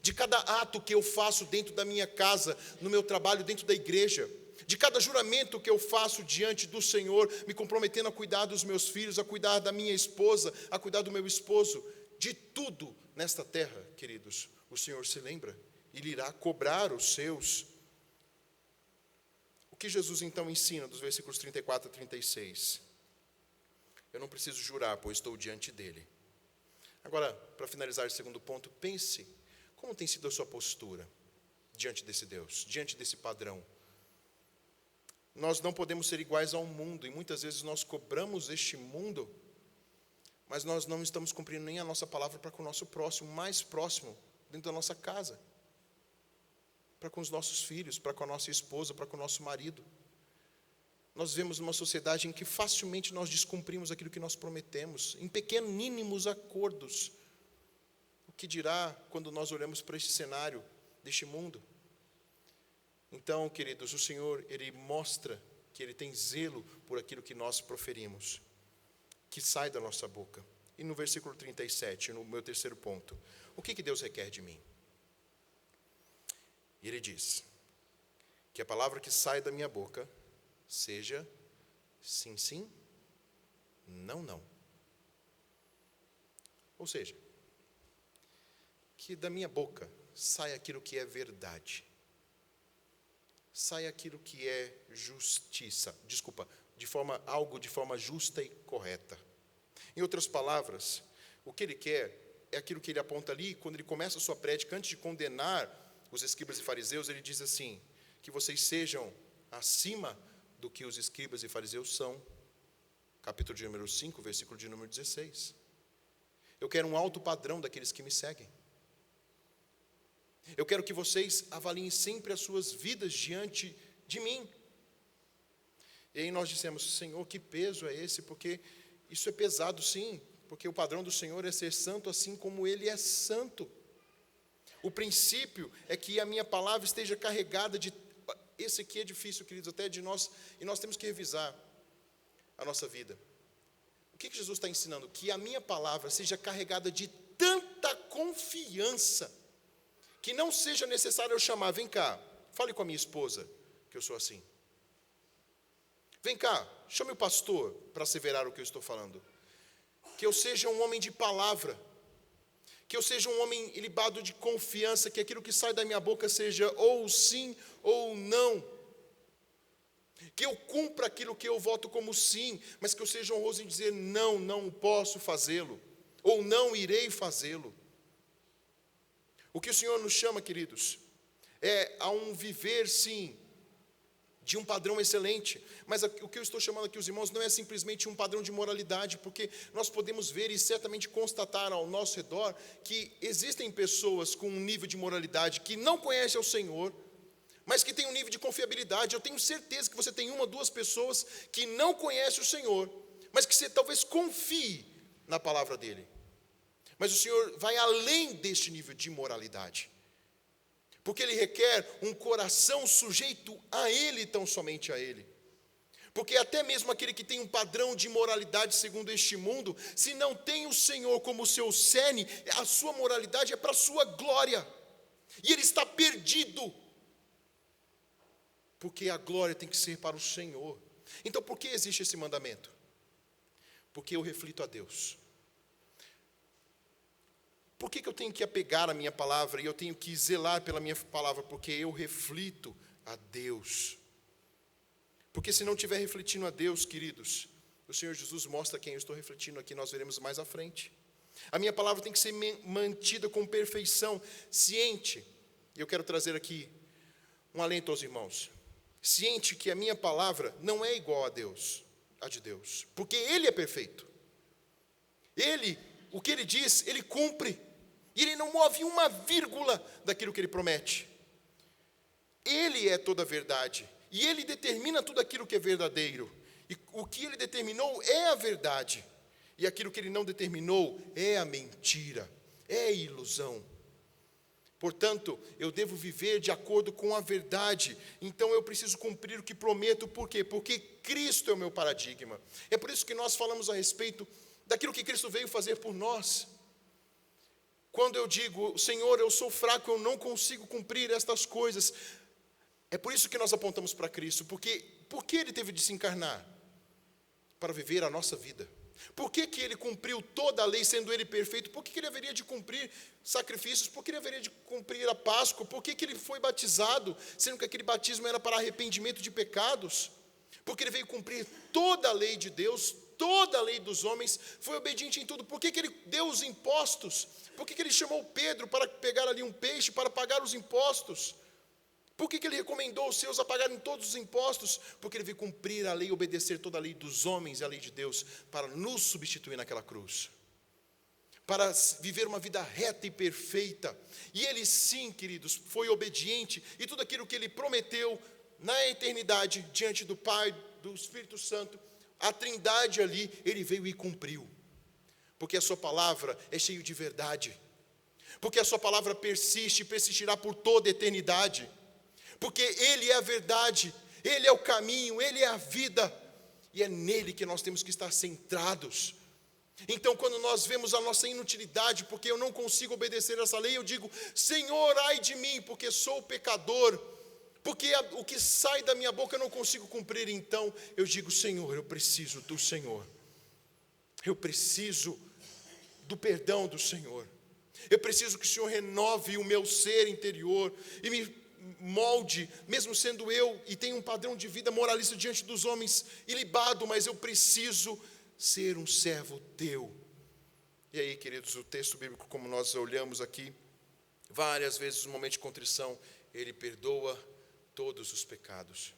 De cada ato que eu faço dentro da minha casa, no meu trabalho, dentro da igreja. De cada juramento que eu faço diante do Senhor, me comprometendo a cuidar dos meus filhos, a cuidar da minha esposa, a cuidar do meu esposo. De tudo nesta terra, queridos, o Senhor se lembra. Ele irá cobrar os seus. O que Jesus então ensina dos versículos 34 a 36? Eu não preciso jurar, pois estou diante dele. Agora, para finalizar esse segundo ponto, pense como tem sido a sua postura diante desse Deus, diante desse padrão. Nós não podemos ser iguais ao mundo, e muitas vezes nós cobramos este mundo, mas nós não estamos cumprindo nem a nossa palavra para com o nosso próximo, mais próximo, dentro da nossa casa, para com os nossos filhos, para com a nossa esposa, para com o nosso marido. Nós vivemos numa sociedade em que facilmente nós descumprimos aquilo que nós prometemos, em pequenínimos acordos. O que dirá quando nós olhamos para este cenário deste mundo? Então, queridos, o Senhor, Ele mostra que Ele tem zelo por aquilo que nós proferimos, que sai da nossa boca. E no versículo 37, no meu terceiro ponto, o que Deus requer de mim? E Ele diz, que a palavra que sai da minha boca seja sim, sim, não, não. Ou seja, que da minha boca saia aquilo que é verdade. Sai aquilo que é justiça. Algo de forma justa e correta. Em outras palavras, o que Ele quer é aquilo que Ele aponta ali, quando Ele começa a sua prédica, antes de condenar os escribas e fariseus, Ele diz assim, que vocês sejam acima do que os escribas e fariseus são. Capítulo de número 5, versículo de número 16. Eu quero um alto padrão daqueles que me seguem. Eu quero que vocês avaliem sempre as suas vidas diante de mim. E aí nós dissemos, Senhor, que peso é esse? Porque isso é pesado, sim. Porque o padrão do Senhor é ser santo assim como Ele é santo. O princípio é que a minha palavra esteja carregada de... Esse aqui é difícil, queridos, até de nós. E nós temos que revisar a nossa vida. O que Jesus está ensinando? Que a minha palavra seja carregada de tanta confiança que não seja necessário eu chamar, vem cá, fale com a minha esposa, que eu sou assim. Vem cá, chame o pastor para asseverar o que eu estou falando. Que eu seja um homem de palavra, que eu seja um homem ilibado de confiança, que aquilo que sai da minha boca seja ou sim ou não. Que eu cumpra aquilo que eu voto como sim, mas que eu seja honroso em dizer não, não posso fazê-lo, ou não irei fazê-lo. O que o Senhor nos chama, queridos, é a um viver, sim, de um padrão excelente. Mas o que eu estou chamando aqui os irmãos não é simplesmente um padrão de moralidade, porque nós podemos ver e certamente constatar ao nosso redor que existem pessoas com um nível de moralidade que não conhecem ao Senhor, mas que tem um nível de confiabilidade. Eu tenho certeza que você tem uma, duas pessoas que não conhecem o Senhor, mas que você talvez confie na palavra dEle. Mas o Senhor vai além deste nível de moralidade, porque Ele requer um coração sujeito a Ele, tão somente a Ele. Porque até mesmo aquele que tem um padrão de moralidade segundo este mundo, se não tem o Senhor como seu cerne, a sua moralidade é para a sua glória, e ele está perdido, porque a glória tem que ser para o Senhor. Então por que existe esse mandamento? Porque eu reflito a Deus. Por que eu tenho que apegar a minha palavra e eu tenho que zelar pela minha palavra? Porque eu reflito a Deus. Porque se não estiver refletindo a Deus, queridos, o Senhor Jesus mostra quem eu estou refletindo aqui, nós veremos mais à frente. A minha palavra tem que ser mantida com perfeição, ciente. E eu quero trazer aqui um alento aos irmãos. Ciente que a minha palavra não é igual a de Deus, porque Ele é perfeito. Ele, o que Ele diz, Ele cumpre. E Ele não move uma vírgula daquilo que Ele promete. Ele é toda a verdade. E Ele determina tudo aquilo que é verdadeiro. E o que Ele determinou é a verdade. E aquilo que Ele não determinou é a mentira, é a ilusão. Portanto, eu devo viver de acordo com a verdade. Então eu preciso cumprir o que prometo. Por quê? Porque Cristo é o meu paradigma. É por isso que nós falamos a respeito daquilo que Cristo veio fazer por nós. Quando eu digo, Senhor, eu sou fraco, eu não consigo cumprir estas coisas. É por isso que nós apontamos para Cristo. Porque Ele teve de se encarnar? Para viver a nossa vida. Por que Ele cumpriu toda a lei, sendo Ele perfeito? Por que Ele haveria de cumprir sacrifícios? Por que Ele haveria de cumprir a Páscoa? Por que Ele foi batizado, sendo que aquele batismo era para arrependimento de pecados? Porque Ele veio cumprir toda a lei de Deus, toda a lei dos homens, foi obediente em tudo. Por que Ele deu os impostos? Por que Ele chamou Pedro para pegar ali um peixe, para pagar os impostos? Por que ele recomendou os seus a pagarem todos os impostos? Porque ele veio cumprir a lei e obedecer toda a lei dos homens e a lei de Deus para nos substituir naquela cruz, para viver uma vida reta e perfeita. E ele sim, queridos, foi obediente, e tudo aquilo que ele prometeu na eternidade, diante do Pai, do Espírito Santo, a Trindade ali, ele veio e cumpriu, porque a sua palavra é cheia de verdade, porque a sua palavra persiste e persistirá por toda a eternidade, porque ele é a verdade, ele é o caminho, ele é a vida, e é nele que nós temos que estar centrados. Então, quando nós vemos a nossa inutilidade, porque eu não consigo obedecer essa lei, eu digo: Senhor, ai de mim, porque sou pecador, porque o que sai da minha boca eu não consigo cumprir. Então eu digo: Senhor, eu preciso do Senhor, eu preciso do perdão do Senhor, eu preciso que o Senhor renove o meu ser interior e me molde, mesmo sendo eu e tenho um padrão de vida moralista diante dos homens ilibado, mas eu preciso ser um servo teu. E aí, queridos, o texto bíblico, como nós olhamos aqui, várias vezes no momento de contrição, ele perdoa todos os pecados.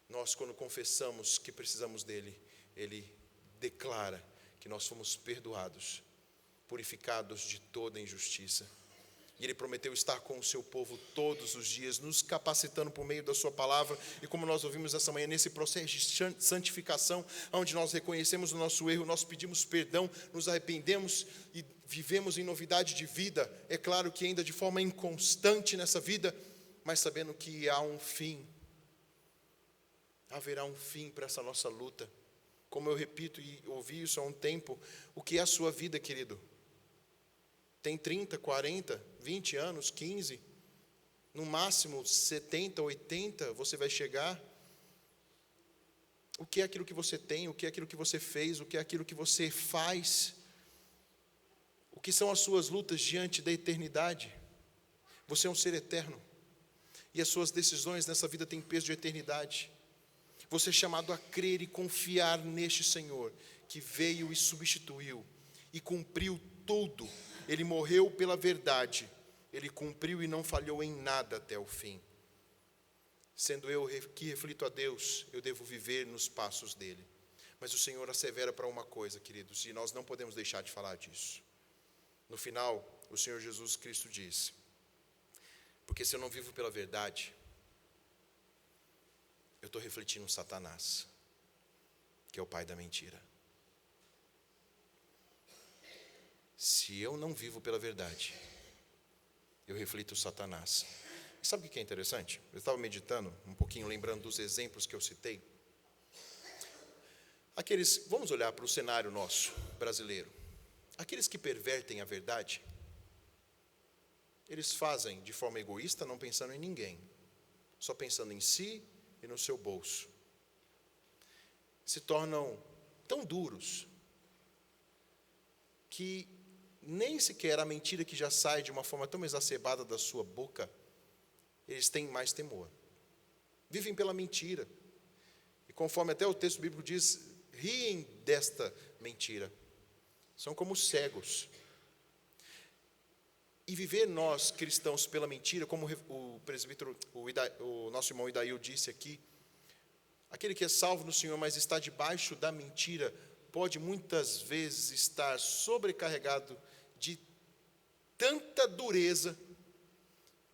Nós, quando confessamos que precisamos dele, ele declara que nós fomos perdoados, purificados de toda injustiça. E ele prometeu estar com o seu povo todos os dias, nos capacitando por meio da sua palavra. E como nós ouvimos essa manhã, nesse processo de santificação, onde nós reconhecemos o nosso erro, nós pedimos perdão, nos arrependemos e vivemos em novidade de vida. É claro que ainda de forma inconstante nessa vida, mas sabendo que há um fim. Haverá um fim para essa nossa luta. Como eu repito e ouvi isso há um tempo, o que é a sua vida, querido? Tem 30, 40, 20 anos, 15, no máximo 70, 80, você vai chegar. O que é aquilo que você tem? O que é aquilo que você fez? O que é aquilo que você faz? O que são as suas lutas diante da eternidade? Você é um ser eterno, e as suas decisões nessa vida têm peso de eternidade. Você é chamado a crer e confiar neste Senhor, que veio e substituiu, e cumpriu tudo. Ele morreu pela verdade, ele cumpriu e não falhou em nada até o fim. Sendo eu que reflito a Deus, eu devo viver nos passos dele. Mas o Senhor assevera para uma coisa, queridos, e nós não podemos deixar de falar disso. No final, o Senhor Jesus Cristo disse: porque se eu não vivo pela verdade, eu estou refletindo Satanás, que é o pai da mentira. Se eu não vivo pela verdade, eu reflito Satanás. E sabe o que é interessante? Eu estava meditando um pouquinho, lembrando dos exemplos que eu citei. Vamos olhar para o cenário nosso, brasileiro. Aqueles que pervertem a verdade, eles fazem de forma egoísta, não pensando em ninguém, só pensando em si e no seu bolso. Se tornam tão duros que nem sequer a mentira que já sai de uma forma tão exacerbada da sua boca, eles têm mais temor. Vivem pela mentira. E conforme até o texto bíblico diz, riem desta mentira. São como cegos. E viver nós, cristãos, pela mentira, como o presbítero, o nosso irmão Idail disse aqui, aquele que é salvo no Senhor, mas está debaixo da mentira, pode muitas vezes estar sobrecarregado de tanta dureza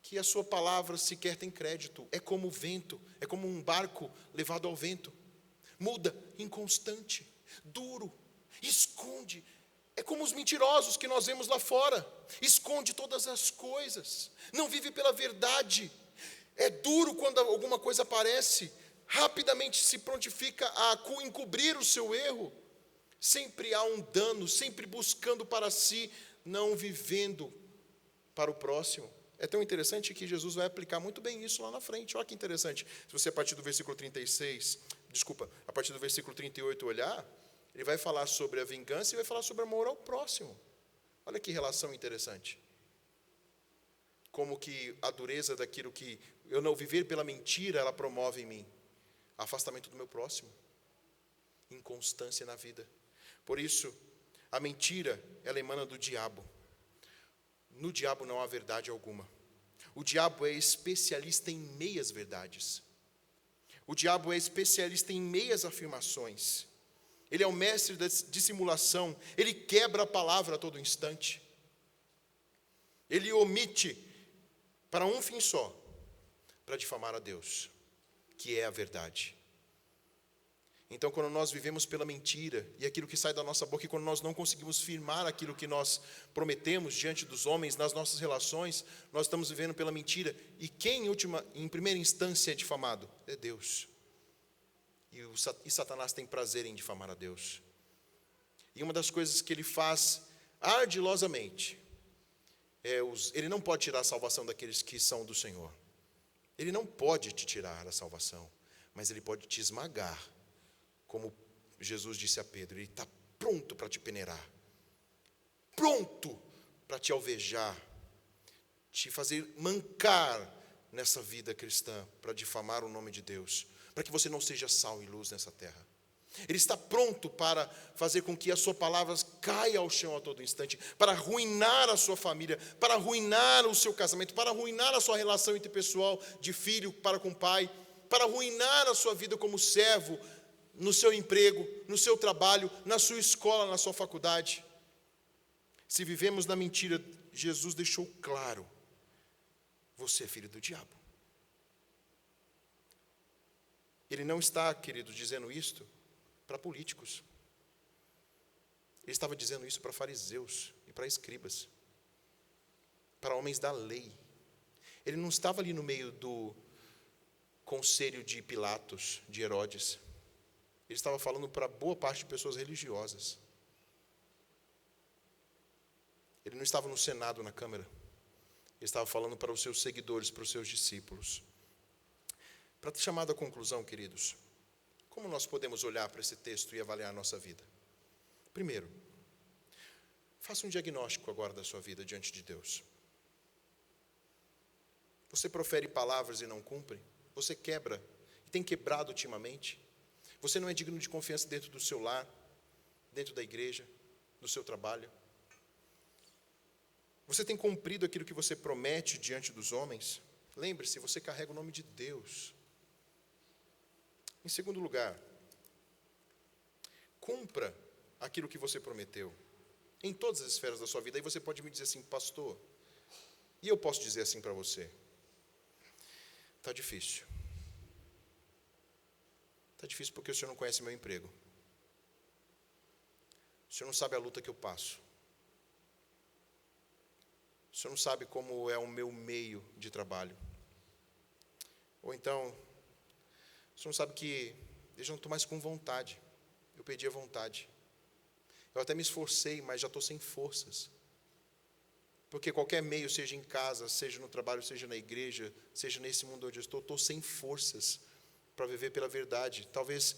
que a sua palavra sequer tem crédito. É como o vento, é como um barco levado ao vento. Muda, inconstante, duro, esconde. É como os mentirosos que nós vemos lá fora. Esconde todas as coisas, não vive pela verdade. É duro quando alguma coisa aparece, rapidamente se prontifica a encobrir o seu erro. Sempre há um dano, sempre buscando para si, não vivendo para o próximo. É tão interessante que Jesus vai aplicar muito bem isso lá na frente. Olha que interessante. Se você a partir do versículo 38 olhar, ele vai falar sobre a vingança e vai falar sobre amor ao próximo. Olha que relação interessante. Como que a dureza daquilo que eu não viver pela mentira, ela promove em mim. Afastamento do meu próximo. Inconstância na vida. Por isso, a mentira, ela emana do diabo. No diabo não há verdade alguma. O diabo é especialista em meias verdades. O diabo é especialista em meias afirmações. Ele é o mestre da dissimulação. Ele quebra a palavra a todo instante. Ele omite para um fim só, para difamar a Deus, que é a verdade. Então, quando nós vivemos pela mentira, e aquilo que sai da nossa boca, e quando nós não conseguimos firmar aquilo que nós prometemos diante dos homens, nas nossas relações, nós estamos vivendo pela mentira. E quem, em primeira instância, é difamado? É Deus. E Satanás tem prazer em difamar a Deus. E uma das coisas que ele faz ardilosamente, ele não pode tirar a salvação daqueles que são do Senhor. Ele não pode te tirar a salvação, mas ele pode te esmagar. Como Jesus disse a Pedro, ele está pronto para te peneirar, pronto para te alvejar, te fazer mancar nessa vida cristã, para difamar o nome de Deus, para que você não seja sal e luz nessa terra. Ele está pronto para fazer com que a sua palavra caia ao chão a todo instante, para arruinar a sua família, para arruinar o seu casamento, para arruinar a sua relação interpessoal de filho para com o pai, para arruinar a sua vida como servo, no seu emprego, no seu trabalho, na sua escola, na sua faculdade. Se vivemos na mentira, Jesus deixou claro: você é filho do diabo. Ele não está, querido, dizendo isto para políticos. Ele estava dizendo isso para fariseus e para escribas, para homens da lei. Ele não estava ali no meio do conselho de Pilatos, de Herodes. Ele estava falando para boa parte de pessoas religiosas. Ele não estava no Senado, na Câmara. Ele estava falando para os seus seguidores, para os seus discípulos. Para ter chamado à conclusão, queridos, como nós podemos olhar para esse texto e avaliar a nossa vida? Primeiro, faça um diagnóstico agora da sua vida diante de Deus. Você profere palavras e não cumpre? Você quebra e tem quebrado ultimamente? Você não é digno de confiança dentro do seu lar, dentro da igreja, do seu trabalho? Você tem cumprido aquilo que você promete diante dos homens? Lembre-se, você carrega o nome de Deus. Em segundo lugar, cumpra aquilo que você prometeu, em todas as esferas da sua vida. Aí você pode me dizer assim: pastor, e eu posso dizer assim para você: está difícil. Está difícil porque o senhor não conhece meu emprego. O senhor não sabe a luta que eu passo. O senhor não sabe como é o meu meio de trabalho. Ou então, o senhor não sabe que eu já não estou mais com vontade. Eu perdi a vontade. Eu até me esforcei, mas já estou sem forças. Porque qualquer meio, seja em casa, seja no trabalho, seja na igreja, seja nesse mundo onde eu estou sem forças para viver pela verdade. Talvez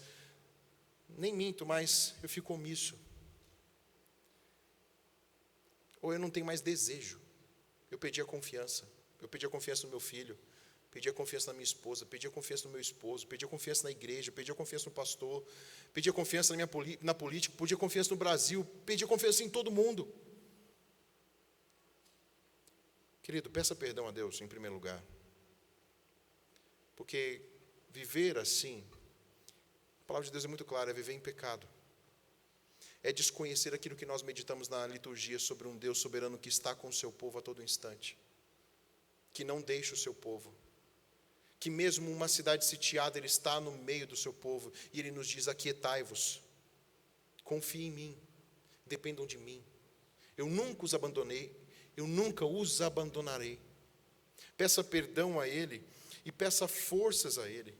nem minto, mas eu fico omisso. Ou eu não tenho mais desejo. Eu perdi a confiança. Eu perdi a confiança no meu filho, perdi a confiança na minha esposa, perdi a confiança no meu esposo, perdi a confiança na igreja, perdi a confiança no pastor, perdi a confiança na política, perdi a confiança no Brasil, perdi a confiança em todo mundo. Querido, peça perdão a Deus em primeiro lugar. Porque viver assim, a palavra de Deus é muito clara: é viver em pecado. É desconhecer aquilo que nós meditamos na liturgia sobre um Deus soberano que está com o seu povo a todo instante, que não deixa o seu povo, que mesmo uma cidade sitiada, Ele está no meio do seu povo, e Ele nos diz: aquietai-vos, confiem em mim, dependam de mim, eu nunca os abandonei, eu nunca os abandonarei. Peça perdão a Ele e peça forças a Ele,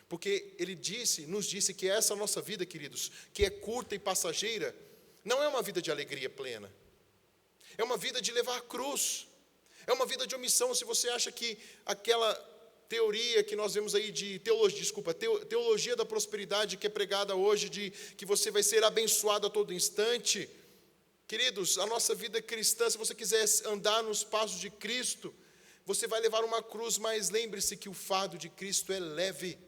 porque Ele nos disse que essa nossa vida, queridos, que é curta e passageira, não é uma vida de alegria plena, é uma vida de levar a cruz, é uma vida de omissão. Se você acha que aquela teoria que nós vemos aí de teologia da prosperidade que é pregada hoje, de que você vai ser abençoado a todo instante, queridos, a nossa vida cristã, se você quiser andar nos passos de Cristo, você vai levar uma cruz, mas lembre-se que o fardo de Cristo é leve,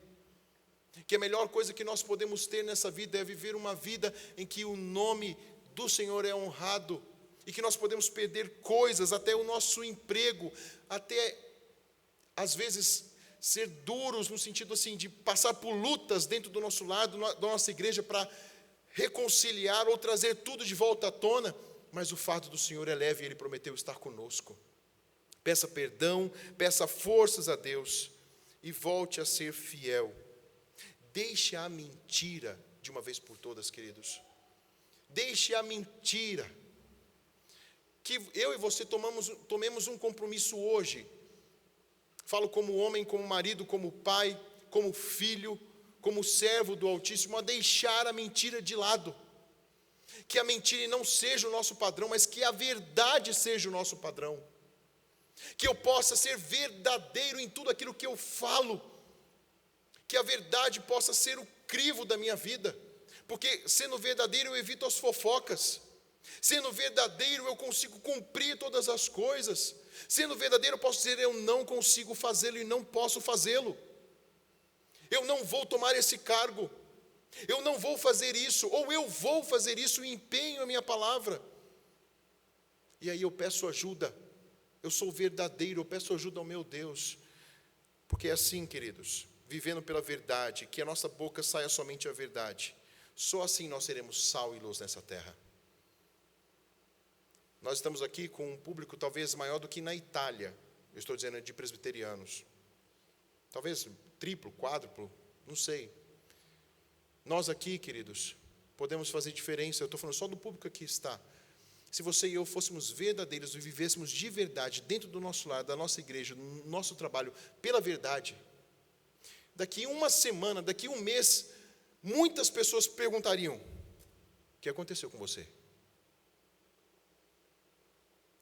que a melhor coisa que nós podemos ter nessa vida é viver uma vida em que o nome do Senhor é honrado, e que nós podemos perder coisas, até o nosso emprego, até às vezes, ser duros no sentido assim de passar por lutas dentro do nosso lado, da nossa igreja, para reconciliar ou trazer tudo de volta à tona, mas o fardo do Senhor é leve e Ele prometeu estar conosco. Peça perdão, peça forças a Deus e volte a ser fiel. Deixe a mentira de uma vez por todas, queridos. Deixe a mentira. Que eu e você tomemos um compromisso hoje. Falo como homem, como marido, como pai, como filho, como servo do Altíssimo, a deixar a mentira de lado. Que a mentira não seja o nosso padrão, mas que a verdade seja o nosso padrão. Que eu possa ser verdadeiro em tudo aquilo que eu falo. Que a verdade possa ser o crivo da minha vida. Porque sendo verdadeiro eu evito as fofocas. Sendo verdadeiro eu consigo cumprir todas as coisas. Sendo verdadeiro eu posso dizer eu não consigo fazê-lo e não posso fazê-lo. Eu não vou tomar esse cargo. Eu não vou fazer isso. Ou eu vou fazer isso e empenho a minha palavra. E aí eu peço ajuda. Eu sou verdadeiro, eu peço ajuda ao meu Deus. Porque é assim, queridos, vivendo pela verdade, que a nossa boca saia somente a verdade. Só assim nós seremos sal e luz nessa terra. Nós estamos aqui com um público talvez maior do que na Itália. Eu estou dizendo de presbiterianos. Talvez triplo, quádruplo, não sei. Nós aqui, queridos, podemos fazer diferença. Eu estou falando só do público que aqui está. Se você e eu fôssemos verdadeiros e vivêssemos de verdade dentro do nosso lar, da nossa igreja, no nosso trabalho, pela verdade, daqui uma semana, daqui um mês, muitas pessoas perguntariam: o que aconteceu com você?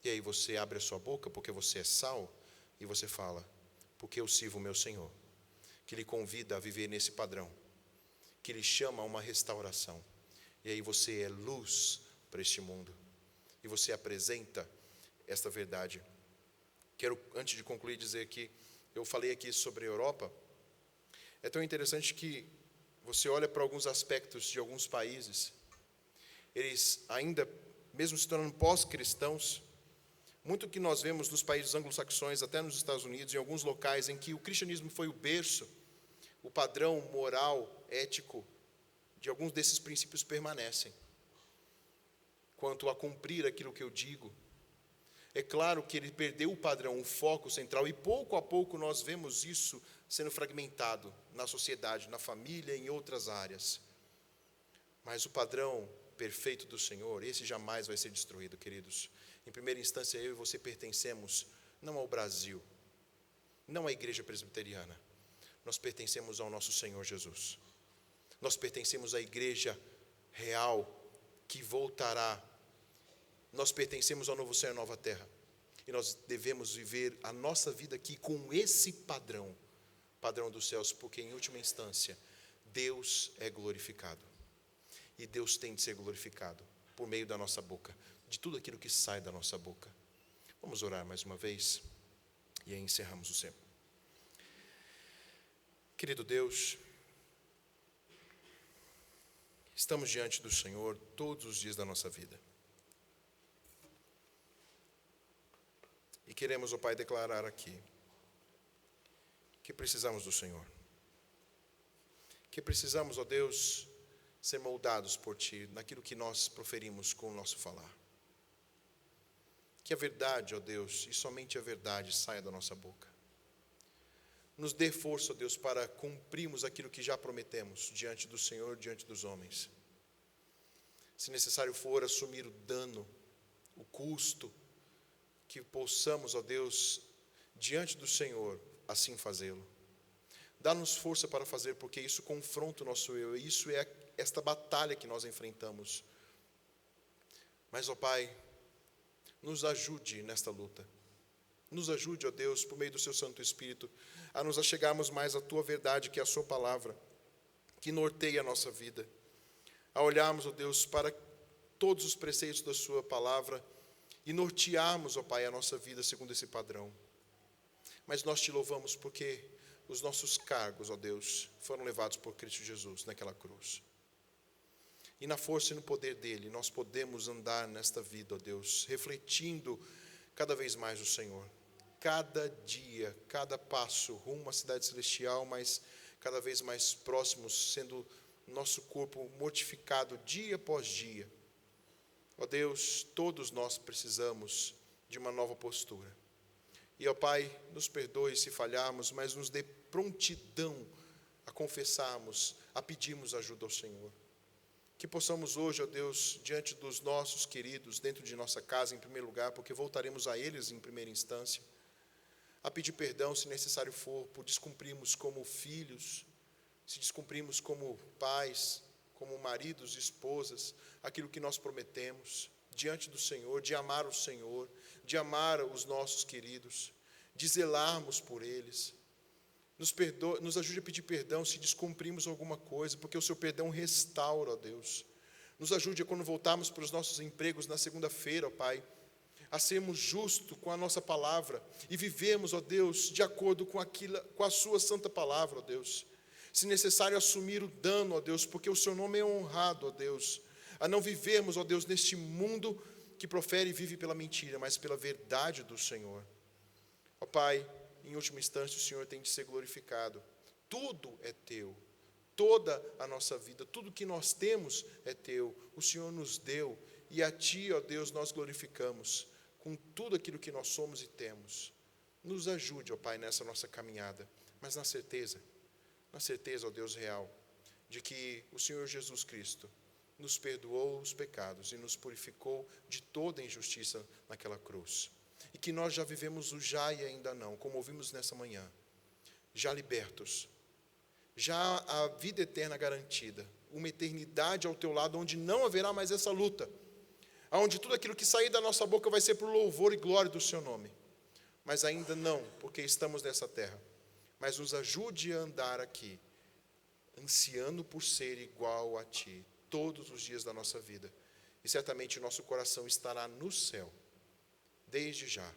E aí você abre a sua boca porque você é sal e você fala: porque eu sirvo o meu Senhor, que lhe convida a viver nesse padrão, que lhe chama a uma restauração. E aí você é luz para este mundo. E você apresenta esta verdade. Quero, antes de concluir, dizer que eu falei aqui sobre a Europa. É tão interessante que você olha para alguns aspectos de alguns países, eles ainda, mesmo se tornando pós-cristãos, muito que nós vemos nos países anglo-saxões, até nos Estados Unidos, em alguns locais em que o cristianismo foi o berço, o padrão moral, ético, de alguns desses princípios permanecem. Quanto a cumprir aquilo que eu digo, é claro que ele perdeu o padrão, o foco central, e pouco a pouco nós vemos isso sendo fragmentado na sociedade, na família, em outras áreas. Mas o padrão perfeito do Senhor, esse jamais vai ser destruído, queridos. Em primeira instância, eu e você pertencemos não ao Brasil, não à igreja presbiteriana. Nós pertencemos ao nosso Senhor Jesus. Nós pertencemos à igreja real que voltará. Nós pertencemos ao novo céu e nova terra. E nós devemos viver a nossa vida aqui com esse padrão dos céus, porque em última instância, Deus é glorificado. E Deus tem de ser glorificado por meio da nossa boca, de tudo aquilo que sai da nossa boca. Vamos orar mais uma vez e aí encerramos o sermão. Querido Deus, estamos diante do Senhor todos os dias da nossa vida. E queremos, ó Pai, declarar aqui que precisamos do Senhor. Que precisamos, ó Deus, ser moldados por Ti naquilo que nós proferimos com o nosso falar. Que a verdade, ó Deus, e somente a verdade saia da nossa boca. Nos dê força, ó Deus, para cumprirmos aquilo que já prometemos diante do Senhor, diante dos homens. Se necessário for, assumir o dano, o custo, que possamos, ó Deus, diante do Senhor, assim fazê-lo. Dá-nos força para fazer, porque isso confronta o nosso eu, e isso é esta batalha que nós enfrentamos. Mas, ó Pai, nos ajude nesta luta. Nos ajude, ó Deus, por meio do Seu Santo Espírito, a nos achegarmos mais à Tua verdade, que é a Sua palavra, que norteia a nossa vida. A olharmos, ó Deus, para todos os preceitos da Sua palavra e nortearmos, ó Pai, a nossa vida segundo esse padrão. Mas nós Te louvamos porque os nossos cargos, ó Deus, foram levados por Cristo Jesus naquela cruz. E na força e no poder dEle, nós podemos andar nesta vida, ó Deus, refletindo cada vez mais o Senhor. cada dia, cada passo rumo à cidade celestial, mas cada vez mais próximos, sendo nosso corpo mortificado dia após dia. Ó Deus, todos nós precisamos de uma nova postura. E, ó Pai, nos perdoe se falharmos, mas nos dê prontidão a confessarmos, a pedirmos ajuda ao Senhor. Que possamos hoje, ó Deus, diante dos nossos queridos, dentro de nossa casa, em primeiro lugar, porque voltaremos a eles em primeira instância, a pedir perdão, se necessário for, por descumprirmos como filhos, se descumprimos como pais, como maridos e esposas, aquilo que nós prometemos diante do Senhor, de amar o Senhor, de amar os nossos queridos, de zelarmos por eles. Nos ajude a pedir perdão se descumprimos alguma coisa, porque o seu perdão restaura, ó Deus. Nos ajude a, quando voltarmos para os nossos empregos na segunda-feira, ó Pai, a sermos justos com a nossa palavra e vivemos, ó Deus, de acordo com a sua santa palavra, ó Deus. Se necessário, assumir o dano, ó Deus, porque o seu nome é honrado, ó Deus, a não vivermos, ó Deus, neste mundo que profere e vive pela mentira, mas pela verdade do Senhor. Ó Pai, em última instância, o Senhor tem de ser glorificado. Tudo é teu, toda a nossa vida, tudo que nós temos é teu. O Senhor nos deu e a ti, ó Deus, nós glorificamos com tudo aquilo que nós somos e temos. Nos ajude, ó Pai, nessa nossa caminhada, mas na certeza, ó Deus real, de que o Senhor Jesus Cristo nos perdoou os pecados e nos purificou de toda injustiça naquela cruz. E que nós já vivemos o já e ainda não, como ouvimos nessa manhã, já libertos, já a vida eterna garantida, uma eternidade ao teu lado, onde não haverá mais essa luta, onde tudo aquilo que sair da nossa boca vai ser para o louvor e glória do seu nome. Mas ainda não, porque estamos nessa terra. Mas nos ajude a andar aqui, ansiando por ser igual a ti, todos os dias da nossa vida. E certamente o nosso coração estará no céu, desde já,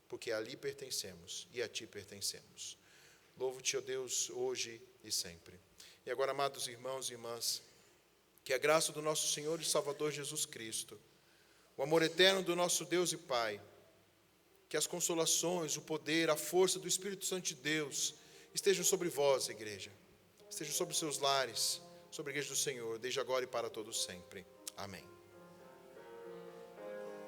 porque ali pertencemos e a ti pertencemos. Louvo-te, ó Deus, hoje e sempre. E agora, amados irmãos e irmãs, que a graça do nosso Senhor e Salvador Jesus Cristo, o amor eterno do nosso Deus e Pai, que as consolações, o poder, a força do Espírito Santo de Deus estejam sobre vós, igreja, estejam sobre os seus lares, sobre a igreja do Senhor, desde agora e para todos sempre. Amém.